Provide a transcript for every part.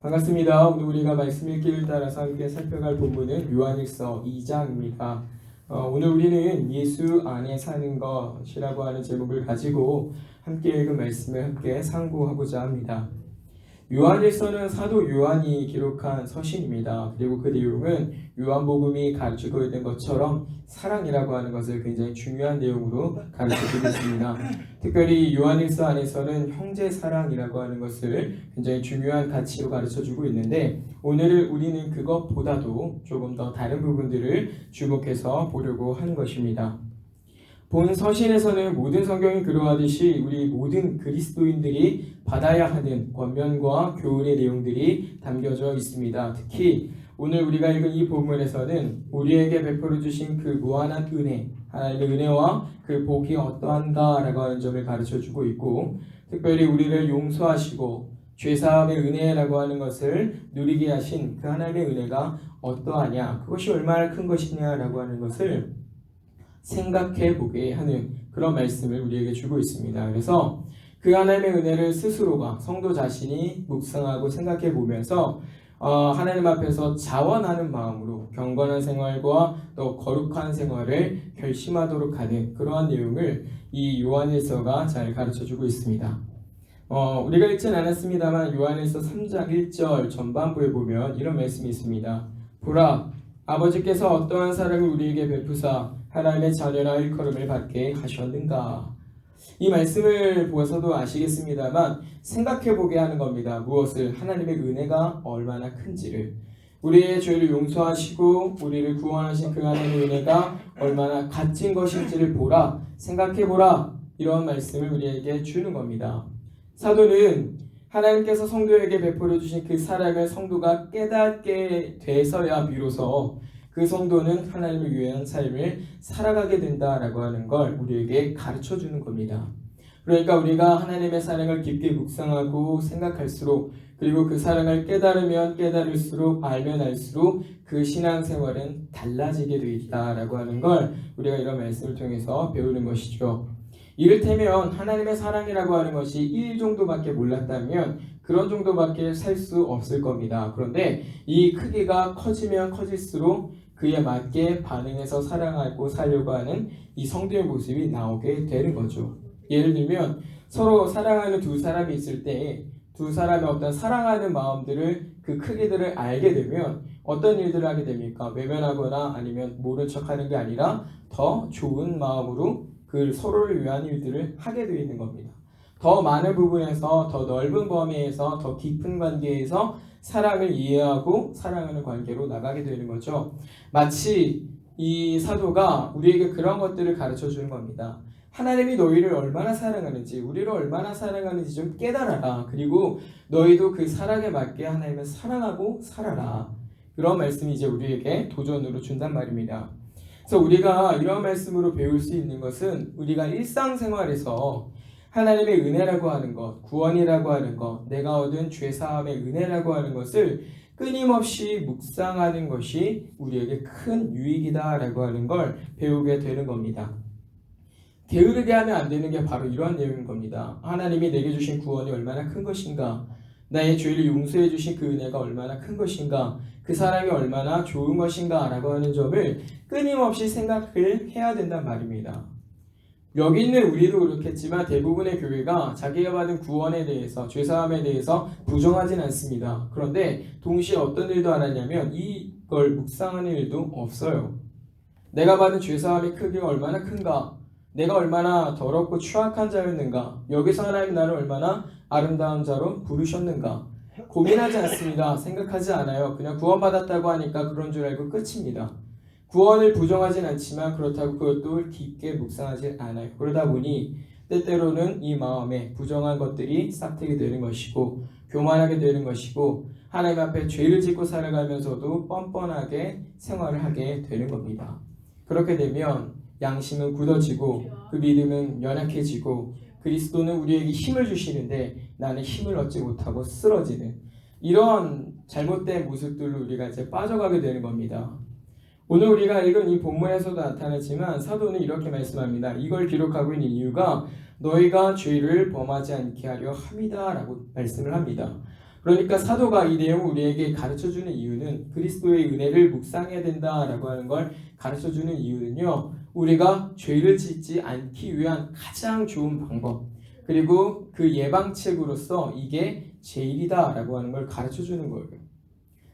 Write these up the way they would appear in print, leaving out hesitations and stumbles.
반갑습니다. 오늘 우리가 말씀 읽기를 따라서 함께 살펴갈 본문은 요한일서 2장입니다. 오늘 우리는 예수 안에 사는 것이라고 하는 제목을 가지고 함께 읽은 말씀을 함께 상고하고자 합니다. 요한일서는 사도 요한이 기록한 서신입니다. 그리고 그 내용은 요한복음이 가르치고 있는 것처럼 사랑이라고 하는 것을 굉장히 중요한 내용으로 가르쳐주고 있습니다. 특별히 요한일서 안에서는 형제 사랑이라고 하는 것을 굉장히 중요한 가치로 가르쳐주고 있는데, 오늘은 우리는 그것보다도 조금 더 다른 부분들을 주목해서 보려고 하는 것입니다. 본 서신에서는 모든 성경이 그러하듯이 우리 모든 그리스도인들이 받아야 하는 권면과 교훈의 내용들이 담겨져 있습니다. 특히 오늘 우리가 읽은 이 본문에서는 우리에게 베풀어 주신 그 무한한 은혜, 하나님의 은혜와 그 복이 어떠한가라고 하는 점을 가르쳐주고 있고, 특별히 우리를 용서하시고 죄사함의 은혜라고 하는 것을 누리게 하신 그 하나님의 은혜가 어떠하냐, 그것이 얼마나 큰 것이냐라고 하는 것을 생각해 보게 하는 그런 말씀을 우리에게 주고 있습니다. 그래서 그 하나님의 은혜를 스스로가 성도 자신이 묵상하고 생각해 보면서 하나님 앞에서 자원하는 마음으로 경건한 생활과 또 거룩한 생활을 결심하도록 하는 그러한 내용을 이 요한일서가 잘 가르쳐주고 있습니다. 우리가 읽진 않았습니다만 요한일서 3장 1절 전반부에 보면 이런 말씀이 있습니다. 보라, 아버지께서 어떠한 사랑을 우리에게 베푸사 하나님의 자녀라 일컬음을 받게 하셨는가. 이 말씀을 보아서도 아시겠습니다만 생각해보게 하는 겁니다. 무엇을? 하나님의 은혜가 얼마나 큰지를, 우리의 죄를 용서하시고 우리를 구원하신 그 하나님의 은혜가 얼마나 값진 것인지를 보라, 생각해보라, 이런 말씀을 우리에게 주는 겁니다. 사도는 하나님께서 성도에게 베풀어 주신 그 사랑을 성도가 깨닫게 돼서야 비로소 그 성도는 하나님을 위한 삶을 살아가게 된다라고 하는 걸 우리에게 가르쳐 주는 겁니다. 그러니까 우리가 하나님의 사랑을 깊게 묵상하고 생각할수록, 그리고 그 사랑을 깨달으면 깨달을수록, 알면 알수록 그 신앙생활은 달라지게 되어 있다라고 하는 걸 우리가 이런 말씀을 통해서 배우는 것이죠. 이를테면 하나님의 사랑이라고 하는 것이 1 정도밖에 몰랐다면 그런 정도밖에 살 수 없을 겁니다. 그런데 이 크기가 커지면 커질수록 그에 맞게 반응해서 사랑하고 살려고 하는 이 성도의 모습이 나오게 되는 거죠. 예를 들면 서로 사랑하는 두 사람이 있을 때 두 사람의 어떤 사랑하는 마음들을, 그 크기들을 알게 되면 어떤 일들을 하게 됩니까? 외면하거나 아니면 모른 척하는 게 아니라 더 좋은 마음으로 그 서로를 위한 일들을 하게 되어 있는 겁니다. 더 많은 부분에서, 더 넓은 범위에서, 더 깊은 관계에서 사랑을 이해하고 사랑하는 관계로 나가게 되는 거죠. 마치 이 사도가 우리에게 그런 것들을 가르쳐 주는 겁니다. 하나님이 너희를 얼마나 사랑하는지, 우리를 얼마나 사랑하는지 좀 깨달아라. 그리고 너희도 그 사랑에 맞게 하나님을 사랑하고 살아라. 그런 말씀이 이제 우리에게 도전으로 준단 말입니다. 그래서 우리가 이런 말씀으로 배울 수 있는 것은, 우리가 일상생활에서 하나님의 은혜라고 하는 것, 구원이라고 하는 것, 내가 얻은 죄사함의 은혜라고 하는 것을 끊임없이 묵상하는 것이 우리에게 큰 유익이다라고 하는 걸 배우게 되는 겁니다. 게으르게 하면 안 되는 게 바로 이러한 내용인 겁니다. 하나님이 내게 주신 구원이 얼마나 큰 것인가, 나의 죄를 용서해 주신 그 은혜가 얼마나 큰 것인가, 그 사랑이 얼마나 좋은 것인가 라고 하는 점을 끊임없이 생각을 해야 된단 말입니다. 여기 있는 우리도 그렇겠지만 대부분의 교회가 자기가 받은 구원에 대해서, 죄사함에 대해서 부정하진 않습니다. 그런데 동시에 어떤 일도 안 하냐면 이걸 묵상하는 일도 없어요. 내가 받은 죄사함의 크기가 얼마나 큰가, 내가 얼마나 더럽고 추악한 자였는가, 여기서 하나님 나를 얼마나 아름다운 자로 부르셨는가, 고민하지 않습니다. 생각하지 않아요. 그냥 구원받았다고 하니까 그런 줄 알고 끝입니다. 구원을 부정하진 않지만 그렇다고 그것도 깊게 묵상하지 않아요. 그러다 보니 때때로는 이 마음에 부정한 것들이 싹트게 되는 것이고, 교만하게 되는 것이고, 하나님 앞에 죄를 짓고 살아가면서도 뻔뻔하게 생활을 하게 되는 겁니다. 그렇게 되면 양심은 굳어지고 그 믿음은 연약해지고, 그리스도는 우리에게 힘을 주시는데 나는 힘을 얻지 못하고 쓰러지는 이런 잘못된 모습들로 우리가 이제 빠져가게 되는 겁니다. 오늘 우리가 읽은 이 본문에서도 나타나지만 사도는 이렇게 말씀합니다. 이걸 기록하고 있는 이유가 너희가 죄를 범하지 않게 하려 함이다 라고 말씀을 합니다. 그러니까 사도가 이 내용을 우리에게 가르쳐주는 이유는 그리스도의 은혜를 묵상해야 된다라고 하는 걸 가르쳐주는 이유는요. 우리가 죄를 짓지 않기 위한 가장 좋은 방법, 그리고 그 예방책으로서 이게 제일이다라고 하는 걸 가르쳐주는 거예요.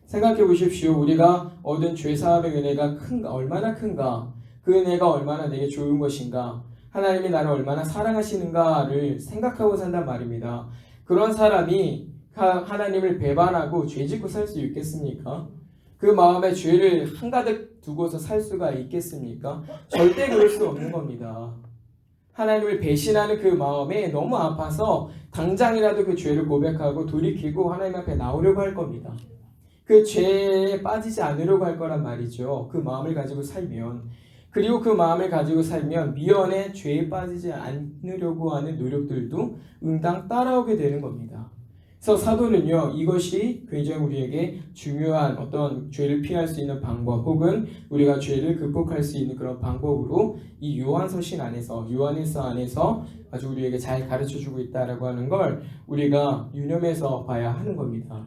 생각해 보십시오. 우리가 얻은 죄사함의 은혜가 얼마나 큰가, 그 은혜가 얼마나 내게 좋은 것인가, 하나님이 나를 얼마나 사랑하시는가를 생각하고 산단 말입니다. 그런 사람이 하나님을 배반하고 죄짓고 살 수 있겠습니까? 그 마음에 죄를 한가득 두고서 살 수가 있겠습니까? 절대 그럴 수 없는 겁니다. 하나님을 배신하는 그 마음에 너무 아파서 당장이라도 그 죄를 고백하고 돌이키고 하나님 앞에 나오려고 할 겁니다. 그 죄에 빠지지 않으려고 할 거란 말이죠. 그 마음을 가지고 살면. 그리고 그 마음을 가지고 살면 미연에 죄에 빠지지 않으려고 하는 노력들도 응당 따라오게 되는 겁니다. 그래서 사도는요, 이것이 굉장히 우리에게 중요한 어떤 죄를 피할 수 있는 방법, 혹은 우리가 죄를 극복할 수 있는 그런 방법으로 이 요한서신 안에서, 요한일서 안에서 아주 우리에게 잘 가르쳐주고 있다라고 하는 걸 우리가 유념해서 봐야 하는 겁니다.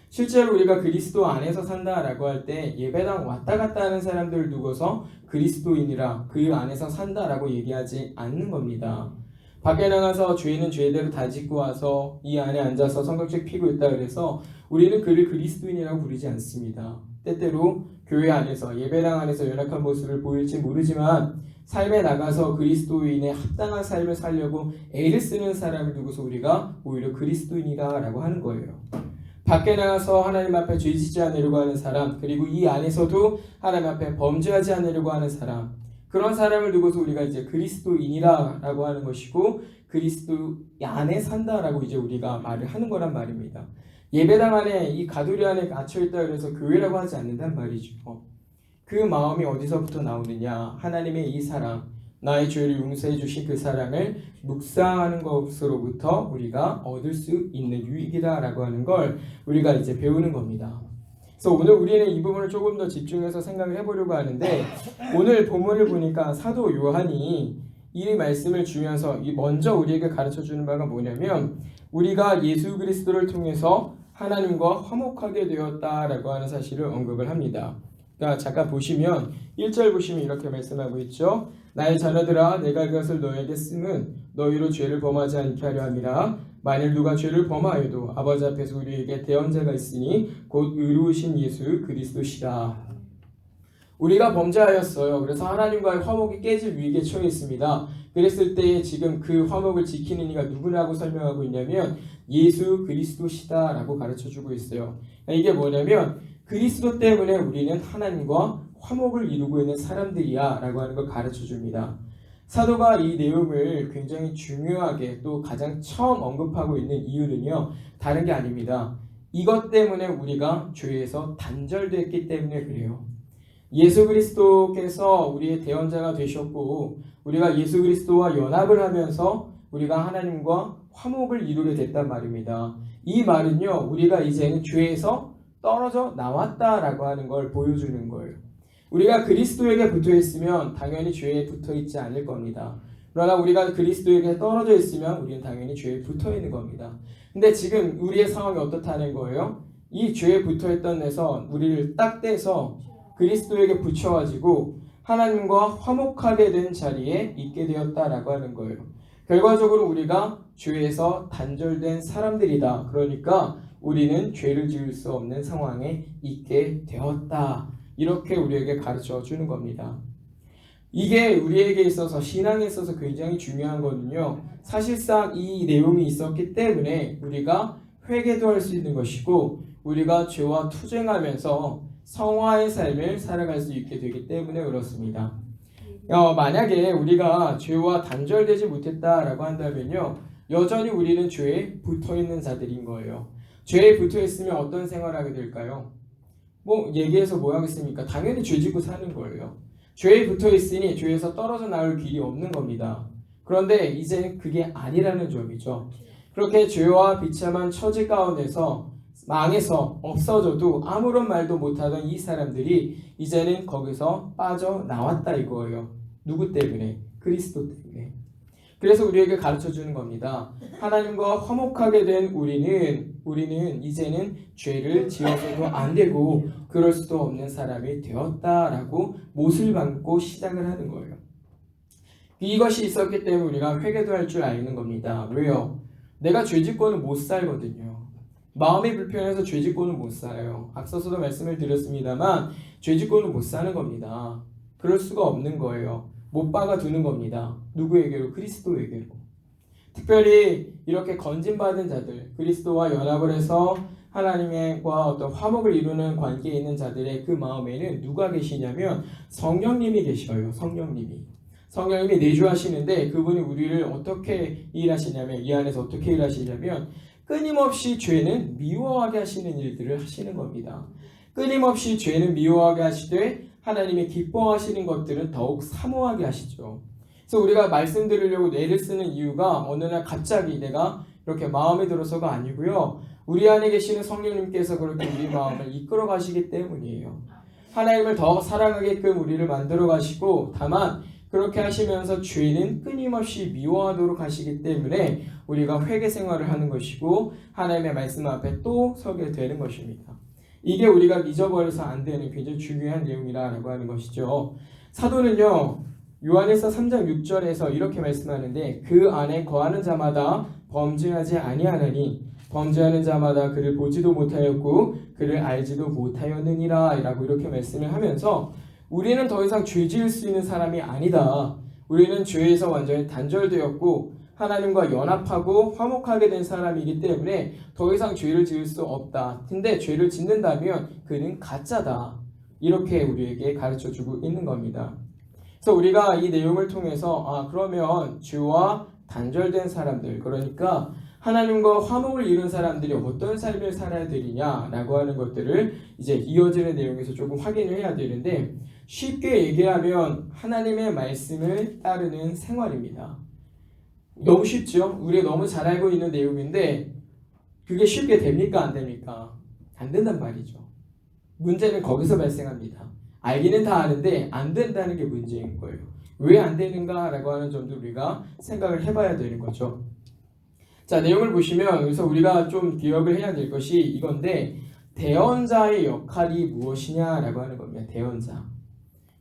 실제로 우리가 그리스도 안에서 산다라고 할 때 예배당 왔다 갔다 하는 사람들을 두고서 그리스도인이라 그 안에서 산다라고 얘기하지 않는 겁니다. 밖에 나가서 죄는 죄대로 다 짓고 와서 이 안에 앉아서 성경책 피고 있다 그래서 우리는 그를 그리스도인이라고 부르지 않습니다. 때때로 교회 안에서, 예배당 안에서 연약한 모습을 보일지 모르지만 삶에 나가서 그리스도인의 합당한 삶을 살려고 애를 쓰는 사람을 두고서 우리가 오히려 그리스도인이다라고 하는 거예요. 밖에 나가서 하나님 앞에 죄짓지 않으려고 하는 사람, 그리고 이 안에서도 하나님 앞에 범죄하지 않으려고 하는 사람, 그런 사람을 두고서 우리가 이제 그리스도인이라고 하는 것이고, 그리스도 안에 산다라고 이제 우리가 말을 하는 거란 말입니다. 예배당 안에, 이 가두리 안에 갇혀있다 그래서 교회라고 하지 않는단 말이죠. 그 마음이 어디서부터 나오느냐? 하나님의 이 사랑, 나의 죄를 용서해 주신 그 사랑을 묵상하는 것으로부터 우리가 얻을 수 있는 유익이다라고 하는 걸 우리가 이제 배우는 겁니다. 그래서 오늘 우리는 이 부분을 조금 더 집중해서 생각을 해보려고 하는데, 오늘 본문을 보니까 사도 요한이 이 말씀을 주면서 먼저 우리에게 가르쳐주는 바가 뭐냐면, 우리가 예수 그리스도를 통해서 하나님과 화목하게 되었다라고 하는 사실을 언급을 합니다. 그러니까 잠깐 보시면 1절 보시면 이렇게 말씀하고 있죠. 나의 자녀들아, 내가 그것을 너에게 쓰면 너희로 죄를 범하지 않게 하려 함이라. 만일 누가 죄를 범하여도 아버지 앞에서 우리에게 대언자가 있으니 곧 의로우신 예수 그리스도시라. 우리가 범죄하였어요. 그래서 하나님과의 화목이 깨질 위기에 처해 있습니다. 그랬을 때 지금 그 화목을 지키는 이가 누구라고 설명하고 있냐면 예수 그리스도시다라고 가르쳐주고 있어요. 이게 뭐냐면 그리스도 때문에 우리는 하나님과 화목을 이루고 있는 사람들이야 라고 하는 걸 가르쳐줍니다. 사도가 이 내용을 굉장히 중요하게 또 가장 처음 언급하고 있는 이유는요, 다른 게 아닙니다. 이것 때문에 우리가 죄에서 단절됐기 때문에 그래요. 예수 그리스도께서 우리의 대언자가 되셨고, 우리가 예수 그리스도와 연합을 하면서 우리가 하나님과 화목을 이루게 됐단 말입니다. 이 말은요, 우리가 이제는 죄에서 떨어져 나왔다라고 하는 걸 보여주는 거예요. 우리가 그리스도에게 붙어 있으면 당연히 죄에 붙어 있지 않을 겁니다. 그러나 우리가 그리스도에게 떨어져 있으면 우리는 당연히 죄에 붙어 있는 겁니다. 근데 지금 우리의 상황이 어떻다는 거예요? 이 죄에 붙어 있던 데서 우리를 딱 떼서 그리스도에게 붙여가지고 하나님과 화목하게 된 자리에 있게 되었다라고 하는 거예요. 결과적으로 우리가 죄에서 단절된 사람들이다. 그러니까 우리는 죄를 지을 수 없는 상황에 있게 되었다. 이렇게 우리에게 가르쳐 주는 겁니다. 이게 우리에게 있어서, 신앙에 있어서 굉장히 중요한 거는요, 사실상 이 내용이 있었기 때문에 우리가 회개도 할 수 있는 것이고, 우리가 죄와 투쟁하면서 성화의 삶을 살아갈 수 있게 되기 때문에 그렇습니다. 만약에 우리가 죄와 단절되지 못했다라고 한다면요, 여전히 우리는 죄에 붙어있는 자들인 거예요. 죄에 붙어있으면 어떤 생활을 하게 될까요? 얘기해서 뭐 하겠습니까? 당연히 죄 짓고 사는 거예요. 죄에 붙어있으니 죄에서 떨어져 나올 길이 없는 겁니다. 그런데 이제 그게 아니라는 점이죠. 그렇게 죄와 비참한 처지 가운데서 망해서 없어져도 아무런 말도 못하던 이 사람들이 이제는 거기서 빠져나왔다 이거예요. 누구 때문에? 그리스도 때문에. 그래서 우리에게 가르쳐 주는 겁니다. 하나님과 화목하게 된 우리는 이제는 죄를 지어서도 안 되고 그럴 수도 없는 사람이 되었다라고 못을 받고 시작을 하는 거예요. 이것이 있었기 때문에 우리가 회개도 할 줄 아는 겁니다. 왜요? 내가 죄 짓고는 못 살거든요. 마음이 불편해서 죄 짓고는 못 살아요. 앞서서도 말씀을 드렸습니다만 죄 짓고는 못 사는 겁니다. 그럴 수가 없는 거예요. 못 박아 두는 겁니다. 누구에게로? 그리스도에게로. 특별히 이렇게 건진받은 자들, 그리스도와 연합을 해서 하나님과 어떤 화목을 이루는 관계에 있는 자들의 그 마음에는 누가 계시냐면 성령님이 계셔요. 성령님이 내주하시는데 그분이 우리를 어떻게 일하시냐면 이 안에서 어떻게 일하시냐면 끊임없이 죄는 미워하게 하시는 일들을 하시는 겁니다. 끊임없이 죄는 미워하게 하시되 하나님이 기뻐하시는 것들은 더욱 사모하게 하시죠. 그래서 우리가 말씀 들으려고 뇌를 쓰는 이유가 어느 날 갑자기 내가 이렇게 마음에 들어서가 아니고요. 우리 안에 계시는 성령님께서 그렇게 우리 마음을 이끌어 가시기 때문이에요. 하나님을 더 사랑하게끔 우리를 만들어 가시고 다만 그렇게 하시면서 죄는 끊임없이 미워하도록 하시기 때문에 우리가 회개 생활을 하는 것이고 하나님의 말씀 앞에 또 서게 되는 것입니다. 이게 우리가 잊어버려서 안 되는 굉장히 중요한 내용이라고 하는 것이죠. 사도는요. 요한일서 3장 6절에서 이렇게 말씀하는데 그 안에 거하는 자마다 범죄하지 아니하나니 범죄하는 자마다 그를 보지도 못하였고 그를 알지도 못하였느니라 라고 이렇게 말씀을 하면서 우리는 더 이상 죄 지을 수 있는 사람이 아니다. 우리는 죄에서 완전히 단절되었고 하나님과 연합하고 화목하게 된 사람이기 때문에 더 이상 죄를 지을 수 없다. 근데 죄를 짓는다면 그는 가짜다. 이렇게 우리에게 가르쳐주고 있는 겁니다. 그래서 우리가 이 내용을 통해서 그러면 죄와 단절된 사람들, 그러니까 하나님과 화목을 이룬 사람들이 어떤 삶을 살아야 되느냐라고 하는 것들을 이제 이어지는 내용에서 조금 확인을 해야 되는데 쉽게 얘기하면 하나님의 말씀을 따르는 생활입니다. 너무 쉽죠? 우리가 너무 잘 알고 있는 내용인데 그게 쉽게 됩니까? 안 됩니까? 안 된단 말이죠. 문제는 거기서 발생합니다. 알기는 다 아는데 안 된다는 게 문제인 거예요. 왜 안 되는가라고 하는 점도 우리가 생각을 해봐야 되는 거죠. 자, 내용을 보시면 여기서 우리가 좀 기억을 해야 될 것이 이건데 대언자의 역할이 무엇이냐라고 하는 겁니다. 대언자.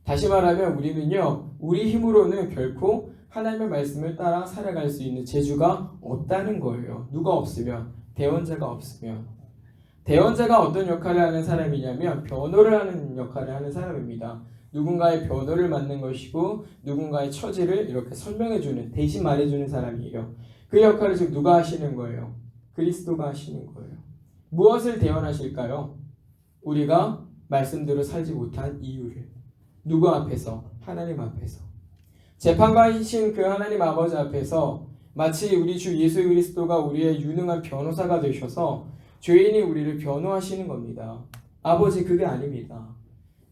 다시 말하면 우리는요. 우리 힘으로는 결코 하나님의 말씀을 따라 살아갈 수 있는 재주가 없다는 거예요. 누가 없으면? 대언자가 없으면. 대언자가 어떤 역할을 하는 사람이냐면 변호를 하는 역할을 하는 사람입니다. 누군가의 변호를 맡는 것이고 누군가의 처지를 이렇게 설명해주는, 대신 말해주는 사람이에요. 그 역할을 지금 누가 하시는 거예요? 그리스도가 하시는 거예요. 무엇을 대언하실까요? 우리가 말씀대로 살지 못한 이유를. 누구 앞에서? 하나님 앞에서. 재판관이신 그 하나님 아버지 앞에서 마치 우리 주 예수 그리스도가 우리의 유능한 변호사가 되셔서 죄인이 우리를 변호하시는 겁니다. 아버지 그게 아닙니다.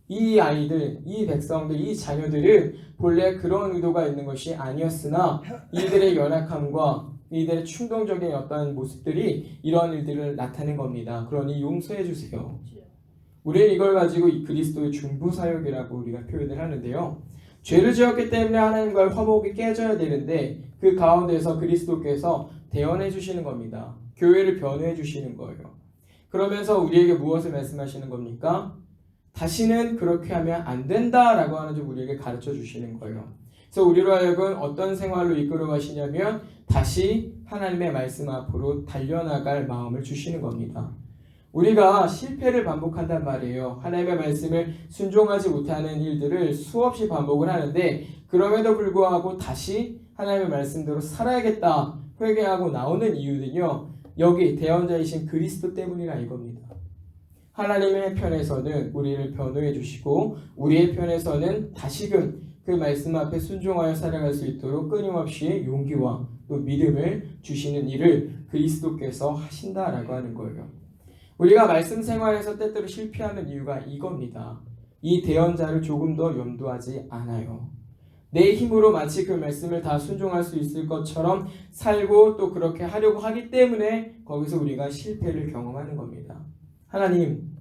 이 아이들, 이 백성들, 이 자녀들은 본래 그런 의도가 있는 것이 아니었으나 이들의 연약함과 이들의 충동적인 어떤 모습들이 이런 일들을 나타낸 겁니다. 그러니 용서해 주세요. 우리는 이걸 가지고 이 그리스도의 중보사역이라고 우리가 표현을 하는데요. 죄를 지었기 때문에 하나님과의 화목이 깨져야 되는데 그 가운데서 그리스도께서 대언해 주시는 겁니다. 교회를 변호해 주시는 거예요. 그러면서 우리에게 무엇을 말씀하시는 겁니까? 다시는 그렇게 하면 안 된다라고 하는 점 우리에게 가르쳐 주시는 거예요. 그래서 우리로 하여금 어떤 생활로 이끌어 가시냐면 다시 하나님의 말씀 앞으로 달려나갈 마음을 주시는 겁니다. 우리가 실패를 반복한단 말이에요. 하나님의 말씀을 순종하지 못하는 일들을 수없이 반복을 하는데 그럼에도 불구하고 다시 하나님의 말씀대로 살아야겠다 회개하고 나오는 이유는요. 여기 대언자이신 그리스도 때문이라 이겁니다. 하나님의 편에서는 우리를 변호해 주시고 우리의 편에서는 다시금 그 말씀 앞에 순종하여 살아갈 수 있도록 끊임없이 용기와 또 믿음을 주시는 일을 그리스도께서 하신다라고 하는 거예요. 우리가 말씀 생활에서 때때로 실패하는 이유가 이겁니다. 이 대언자를 조금 더 염두하지 않아요. 내 힘으로 마치 그 말씀을 다 순종할 수 있을 것처럼 살고 또 그렇게 하려고 하기 때문에 거기서 우리가 실패를 경험하는 겁니다. 하나님,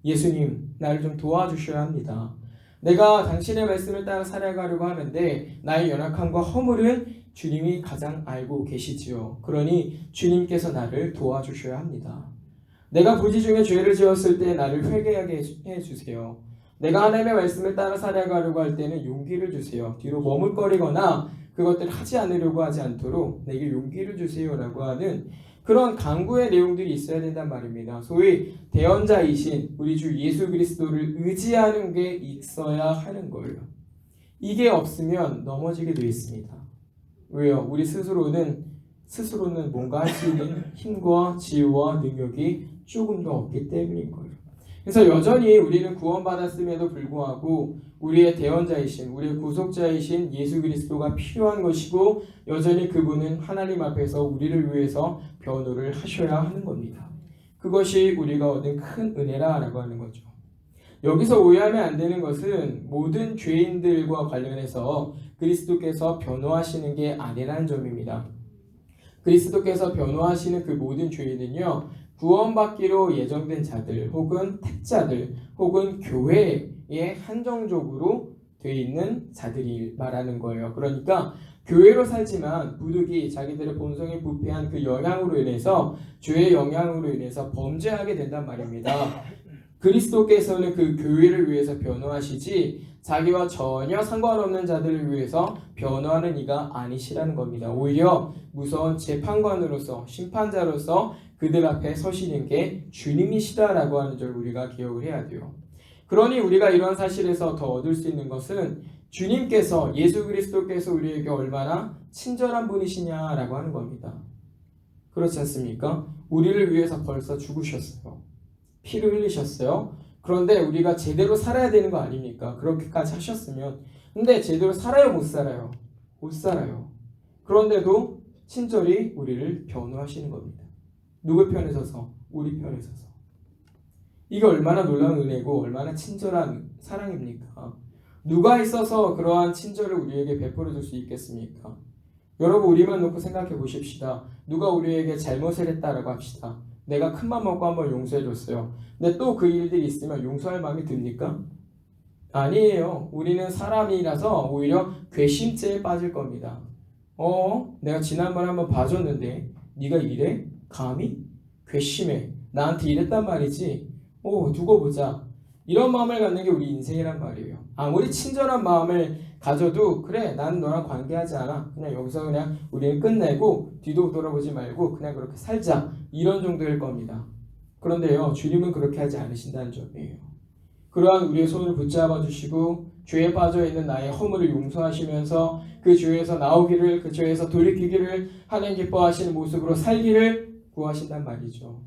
예수님, 나를 좀 도와주셔야 합니다. 내가 당신의 말씀을 따라 살아가려고 하는데 나의 연약함과 허물은 주님이 가장 알고 계시지요. 그러니 주님께서 나를 도와주셔야 합니다. 내가 부지 중에 죄를 지었을 때 나를 회개하게 해주세요. 내가 하나님의 말씀을 따라 살아가려고 할 때는 용기를 주세요. 뒤로 머물거리거나 그것들을 하지 않으려고 하지 않도록 내게 용기를 주세요라고 하는 그런 간구의 내용들이 있어야 된단 말입니다. 소위 대언자이신 우리 주 예수 그리스도를 의지하는 게 있어야 하는 거예요. 이게 없으면 넘어지게 되어 있습니다. 왜요? 우리 스스로는 뭔가 할 수 있는 힘과 지혜와 능력이 조금도 없기 때문인 거예요. 그래서 여전히 우리는 구원받았음에도 불구하고 우리의 대언자이신, 우리의 구속자이신 예수 그리스도가 필요한 것이고 여전히 그분은 하나님 앞에서 우리를 위해서 변호를 하셔야 하는 겁니다. 그것이 우리가 얻은 큰 은혜라고 하는 거죠. 여기서 오해하면 안 되는 것은 모든 죄인들과 관련해서 그리스도께서 변호하시는 게 아니라는 점입니다. 그리스도께서 변호하시는 그 모든 죄인은요, 구원받기로 예정된 자들 혹은 택자들 혹은 교회에 한정적으로 되어 있는 자들이 말하는 거예요. 그러니까 교회로 살지만 부득이 자기들의 본성에 부패한 그 영향으로 인해서 죄의 영향으로 인해서 범죄하게 된단 말입니다. 그리스도께서는 그 교회를 위해서 변호하시지 자기와 전혀 상관없는 자들을 위해서 변호하는 이가 아니시라는 겁니다. 오히려 무서운 재판관으로서 심판자로서 그들 앞에 서시는 게 주님이시다라고 하는 점 우리가 기억을 해야 돼요. 그러니 우리가 이러한 사실에서 더 얻을 수 있는 것은 주님께서 예수 그리스도께서 우리에게 얼마나 친절한 분이시냐라고 하는 겁니다. 그렇지 않습니까? 우리를 위해서 벌써 죽으셨어요. 피를 흘리셨어요. 그런데 우리가 제대로 살아야 되는 거 아닙니까? 그렇게까지 하셨으면. 근데 제대로 살아요, 못 살아요? 못 살아요. 그런데도 친절히 우리를 변호하시는 겁니다. 누구 편에 서서? 우리 편에 서서. 이게 얼마나 놀라운 은혜고 얼마나 친절한 사랑입니까? 누가 있어서 그러한 친절을 우리에게 베풀어 줄 수 있겠습니까? 여러분 우리만 놓고 생각해 보십시다. 누가 우리에게 잘못을 했다라고 합시다. 내가 큰맘 먹고 한번 용서해 줬어요. 근데 또 그 일들이 있으면 용서할 마음이 듭니까? 아니에요. 우리는 사람이라서 오히려 괘씸죄에 빠질 겁니다. 내가 지난번에 한번 봐줬는데 네가 이래? 감히? 괘씸해. 나한테 이랬단 말이지. 두고 보자. 이런 마음을 갖는 게 우리 인생이란 말이에요. 아무리 친절한 마음을 가져도 그래 난 너랑 관계하지 않아. 그냥 여기서 그냥 우리는 끝내고 뒤도 돌아보지 말고 그냥 그렇게 살자. 이런 정도일 겁니다. 그런데요 주님은 그렇게 하지 않으신다는 점이에요. 그러한 우리의 손을 붙잡아 주시고 죄에 빠져있는 나의 허물을 용서하시면서 그 죄에서 나오기를 그 죄에서 돌이키기를 하나님 기뻐하시는 모습으로 살기를 구하신단 말이죠.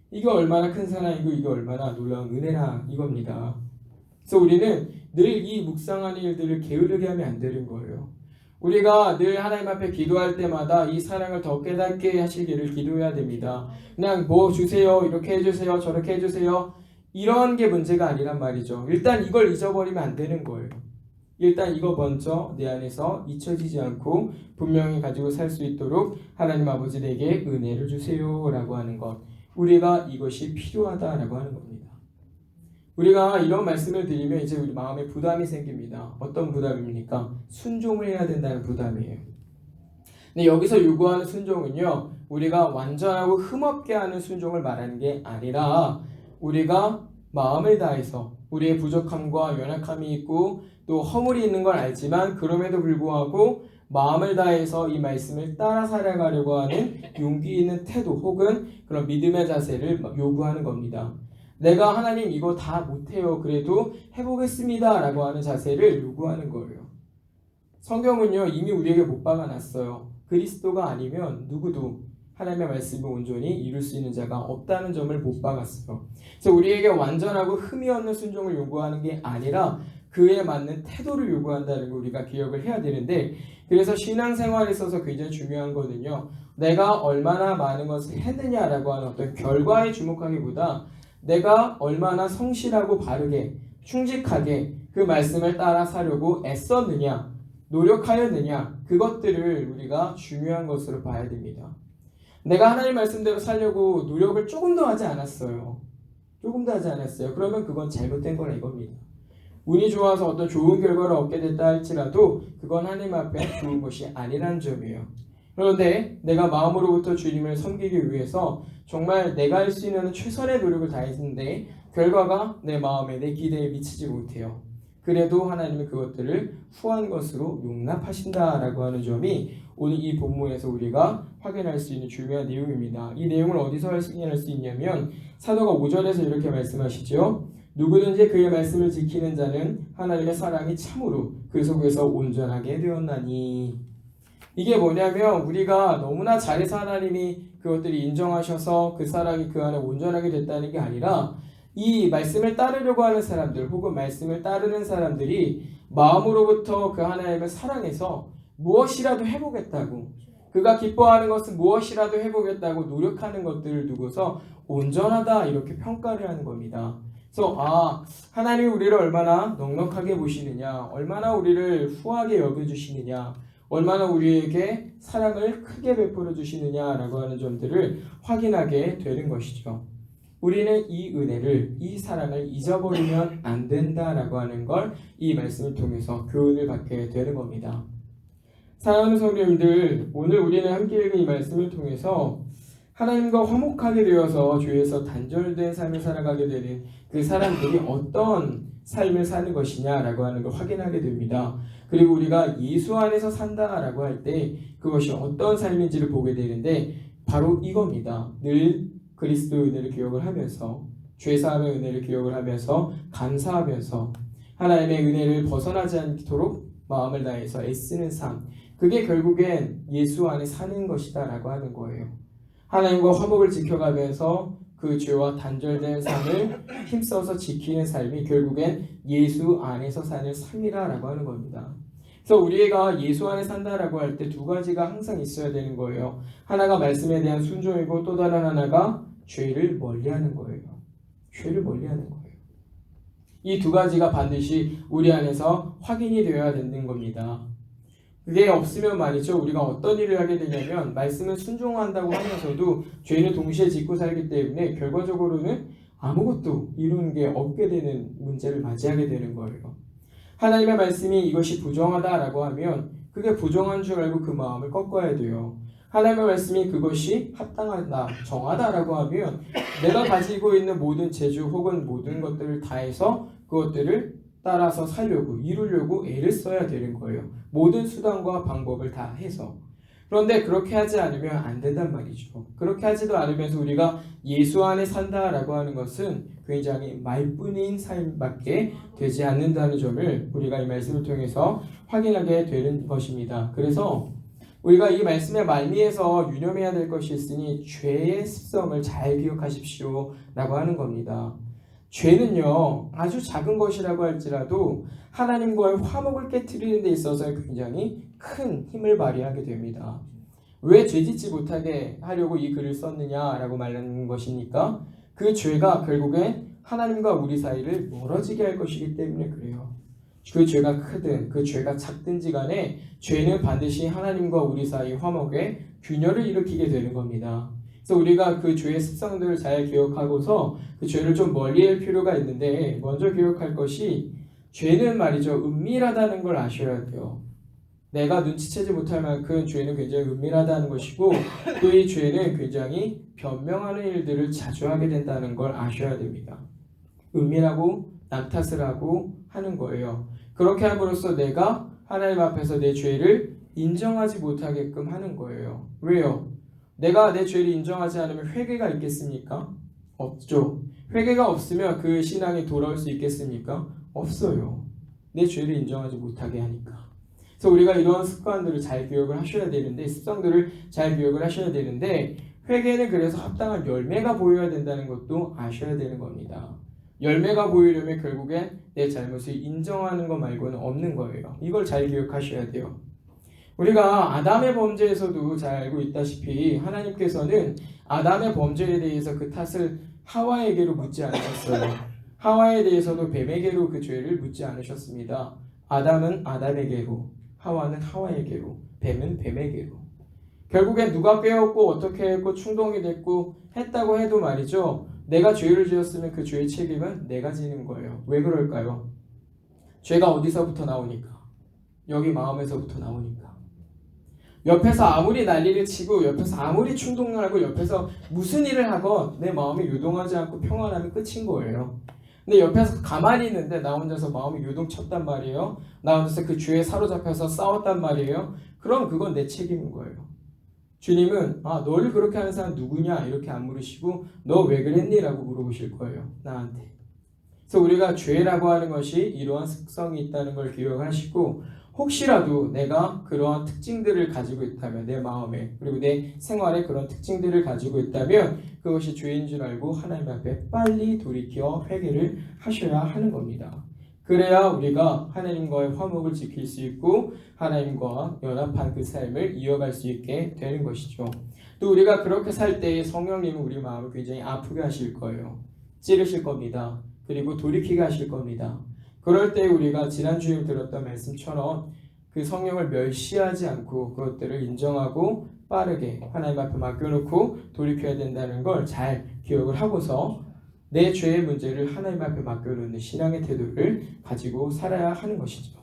이게 얼마나 큰 사랑이고 이게 얼마나 놀라운 은혜라 이겁니다. 그래서 우리는 늘 이 묵상하는 일들을 게으르게 하면 안 되는 거예요. 우리가 늘 하나님 앞에 기도할 때마다 이 사랑을 더 깨닫게 하시기를 기도해야 됩니다. 그냥 뭐 주세요, 이렇게 해주세요, 저렇게 해주세요 이런 게 문제가 아니란 말이죠. 일단 이걸 잊어버리면 안 되는 거예요. 일단 이거 먼저 내 안에서 잊혀지지 않고 분명히 가지고 살 수 있도록 하나님 아버지 내게 은혜를 주세요 라고 하는 것, 우리가 이것이 필요하다라고 하는 겁니다. 우리가 이런 말씀을 드리면 이제 우리 마음에 부담이 생깁니다. 어떤 부담입니까? 순종을 해야 된다는 부담이에요. 근데 여기서 요구하는 순종은요, 우리가 완전하고 흠없게 하는 순종을 말하는 게 아니라 우리가 마음을 다해서 우리의 부족함과 연약함이 있고 또 허물이 있는 걸 알지만 그럼에도 불구하고 마음을 다해서 이 말씀을 따라 살아가려고 하는 용기 있는 태도 혹은 그런 믿음의 자세를 요구하는 겁니다. 내가 하나님 이거 다 못해요. 그래도 해보겠습니다. 라고 하는 자세를 요구하는 거예요. 성경은요 이미 우리에게 못 박아놨어요. 그리스도가 아니면 누구도 하나님의 말씀을 온전히 이룰 수 있는 자가 없다는 점을 못 박았어요. 그래서 우리에게 완전하고 흠이 없는 순종을 요구하는 게 아니라 그에 맞는 태도를 요구한다는 걸 우리가 기억을 해야 되는데, 그래서 신앙생활에 있어서 굉장히 중요한 거는요, 내가 얼마나 많은 것을 했느냐라고 하는 어떤 결과에 주목하기보다 내가 얼마나 성실하고 바르게 충직하게 그 말씀을 따라 사려고 애썼느냐, 노력하였느냐, 그것들을 우리가 중요한 것으로 봐야 됩니다. 내가 하나님 말씀대로 살려고 노력을 조금도 하지 않았어요. 그러면 그건 잘못된 거라 이겁니다. 운이 좋아서 어떤 좋은 결과를 얻게 됐다 할지라도 그건 하나님 앞에 좋은 것이 아니라는 점이에요. 그런데 내가 마음으로부터 주님을 섬기기 위해서 정말 내가 할 수 있는 최선의 노력을 다했는데 결과가 내 마음에 내 기대에 미치지 못해요. 그래도 하나님은 그것들을 후한 것으로 용납하신다라고 하는 점이 오늘 이 본문에서 우리가 확인할 수 있는 중요한 내용입니다. 이 내용을 어디서 확인할 수 있냐면 사도가 5절에서 이렇게 말씀하시죠. 누구든지 그의 말씀을 지키는 자는 하나님의 사랑이 참으로 그 속에서 온전하게 되었나니. 이게 뭐냐면 우리가 너무나 잘해서 하나님이 그것들이 인정하셔서 그 사랑이 그 안에 온전하게 됐다는 게 아니라 이 말씀을 따르려고 하는 사람들 혹은 말씀을 따르는 사람들이 마음으로부터 그 하나님을 사랑해서 무엇이라도 해보겠다고, 그가 기뻐하는 것은 무엇이라도 해보겠다고 노력하는 것들을 두고서 온전하다 이렇게 평가를 하는 겁니다. 그래서 하나님이 우리를 얼마나 넉넉하게 보시느냐, 얼마나 우리를 후하게 여겨주시느냐, 얼마나 우리에게 사랑을 크게 베풀어 주시느냐라고 하는 점들을 확인하게 되는 것이죠. 우리는 이 은혜를, 이 사랑을 잊어버리면 안 된다라고 하는 걸 이 말씀을 통해서 교훈을 받게 되는 겁니다. 사랑하는 성도님들, 오늘 우리는 함께 읽은 이 말씀을 통해서 하나님과 화목하게 되어서 죄에서 단절된 삶을 살아가게 되는 그 사람들이 어떤 삶을 사는 것이냐라고 하는 걸 확인하게 됩니다. 그리고 우리가 예수 안에서 산다라고 할 때 그것이 어떤 삶인지를 보게 되는데 바로 이겁니다. 늘 그리스도의 은혜를 기억을 하면서, 죄사함의 은혜를 기억을 하면서, 감사하면서 하나님의 은혜를 벗어나지 않도록 마음을 다해서 애쓰는 삶, 그게 결국엔 예수 안에 사는 것이다 라고 하는 거예요. 하나님과 화목을 지켜가면서 그 죄와 단절된 삶을 힘써서 지키는 삶이 결국엔 예수 안에서 사는 삶이라고 하는 겁니다. 그래서 우리가 예수 안에 산다라고 할 때 두 가지가 항상 있어야 되는 거예요. 하나가 말씀에 대한 순종이고 또 다른 하나가 죄를 멀리하는 거예요. 죄를 멀리하는 거예요. 이 두 가지가 반드시 우리 안에서 확인이 되어야 되는 겁니다. 그게 없으면 말이죠. 우리가 어떤 일을 하게 되냐면 말씀을 순종한다고 하면서도 죄는 동시에 짓고 살기 때문에 결과적으로는 아무것도 이루는 게 없게 되는 문제를 맞이하게 되는 거예요. 하나님의 말씀이 이것이 부정하다라고 하면 그게 부정한 줄 알고 그 마음을 꺾어야 돼요. 하나님의 말씀이 그것이 합당하다, 정하다라고 하면 내가 가지고 있는 모든 재주 혹은 모든 것들을 다해서 그것들을 따라서 살려고, 이루려고 애를 써야 되는 거예요. 모든 수단과 방법을 다 해서. 그런데 그렇게 하지 않으면 안 된단 말이죠. 그렇게 하지도 않으면서 우리가 예수 안에 산다라고 하는 것은 굉장히 말뿐인 삶밖에 되지 않는다는 점을 우리가 이 말씀을 통해서 확인하게 되는 것입니다. 그래서 우리가 이 말씀의 말미에서 유념해야 될 것이 있으니 죄의 습성을 잘 기억하십시오 라고 하는 겁니다. 죄는요, 아주 작은 것이라고 할지라도 하나님과의 화목을 깨트리는 데 있어서 굉장히 큰 힘을 발휘하게 됩니다. 왜 죄짓지 못하게 하려고 이 글을 썼느냐라고 말하는 것이니까 그 죄가 결국엔 하나님과 우리 사이를 멀어지게 할 것이기 때문에 그래요. 그 죄가 크든 그 죄가 작든지 간에 죄는 반드시 하나님과 우리 사이 화목에 균열을 일으키게 되는 겁니다. 그래서 우리가 그 죄의 습성들을 잘 기억하고서 그 죄를 좀 멀리할 필요가 있는데 먼저 기억할 것이 죄는 말이죠. 은밀하다는 걸 아셔야 돼요. 내가 눈치채지 못할 만큼 죄는 굉장히 은밀하다는 것이고 또 이 죄는 굉장히 변명하는 일들을 자주 하게 된다는 걸 아셔야 됩니다. 은밀하고 남 탓을 하고 하는 거예요. 그렇게 함으로써 내가 하나님 앞에서 내 죄를 인정하지 못하게끔 하는 거예요. 왜요? 내가 내 죄를 인정하지 않으면 회개가 있겠습니까? 없죠. 회개가 없으면 그 신앙이 돌아올 수 있겠습니까? 없어요. 내 죄를 인정하지 못하게 하니까. 그래서 우리가 이런 습관들을 잘 기억을 하셔야 되는데, 습성들을 잘 기억을 하셔야 되는데, 회개는 그래서 합당한 열매가 보여야 된다는 것도 아셔야 되는 겁니다. 열매가 보이려면 결국엔 내 잘못을 인정하는 것 말고는 없는 거예요. 이걸 잘 기억하셔야 돼요. 우리가 아담의 범죄에서도 잘 알고 있다시피 하나님께서는 아담의 범죄에 대해서 그 탓을 하와에게로 묻지 않으셨어요. 하와에 대해서도 뱀에게로 그 죄를 묻지 않으셨습니다. 아담은 아담에게로, 하와는 하와에게로, 뱀은 뱀에게로. 결국엔 누가 깨었고 어떻게 했고 충동이 됐고 했다고 해도 말이죠. 내가 죄를 지었으면 그 죄의 책임은 내가 지는 거예요. 왜 그럴까요? 죄가 어디서부터 나오니까? 여기 마음에서부터 나오니까. 옆에서 아무리 난리를 치고 옆에서 아무리 충동하고 옆에서 무슨 일을 하건 내 마음이 요동하지 않고 평안하면 끝인 거예요. 근데 옆에서 가만히 있는데 나 혼자서 마음이 요동쳤단 말이에요. 나 혼자서 그 죄에 사로잡혀서 싸웠단 말이에요. 그럼 그건 내 책임인 거예요. 주님은 너를 그렇게 하는 사람 누구냐 이렇게 안 물으시고 너 왜 그랬니? 라고 물어보실 거예요. 나한테. 그래서 우리가 죄라고 하는 것이 이러한 특성이 있다는 걸 기억하시고 혹시라도 내가 그러한 특징들을 가지고 있다면 내 마음에 그리고 내 생활에 그런 특징들을 가지고 있다면 그것이 죄인 줄 알고 하나님 앞에 빨리 돌이켜 회개를 하셔야 하는 겁니다. 그래야 우리가 하나님과의 화목을 지킬 수 있고 하나님과 연합한 그 삶을 이어갈 수 있게 되는 것이죠. 또 우리가 그렇게 살 때에 성령님은 우리 마음을 굉장히 아프게 하실 거예요. 찌르실 겁니다. 그리고 돌이키게 하실 겁니다. 그럴 때 우리가 지난주에 들었던 말씀처럼 그 성령을 멸시하지 않고 그것들을 인정하고 빠르게 하나님 앞에 맡겨놓고 돌이켜야 된다는 걸 잘 기억을 하고서 내 죄의 문제를 하나님 앞에 맡겨놓는 신앙의 태도를 가지고 살아야 하는 것이죠.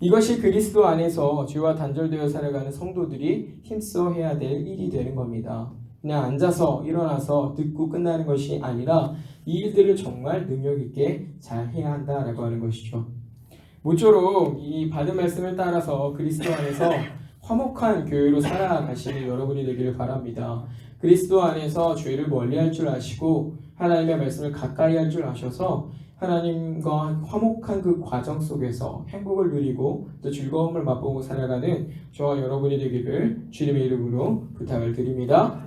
이것이 그리스도 안에서 죄와 단절되어 살아가는 성도들이 힘써 해야 될 일이 되는 겁니다. 그냥 앉아서 일어나서 듣고 끝나는 것이 아니라 이 일들을 정말 능력 있게 잘 해야 한다라고 하는 것이죠. 모쪼록 이 받은 말씀을 따라서 그리스도 안에서 화목한 교회로 살아가시는 여러분이 되기를 바랍니다. 그리스도 안에서 죄를 멀리할 줄 아시고 하나님의 말씀을 가까이 할 줄 아셔서 하나님과 화목한 그 과정 속에서 행복을 누리고 또 즐거움을 맛보고 살아가는 저와 여러분이 되기를 주님의 이름으로 부탁을 드립니다.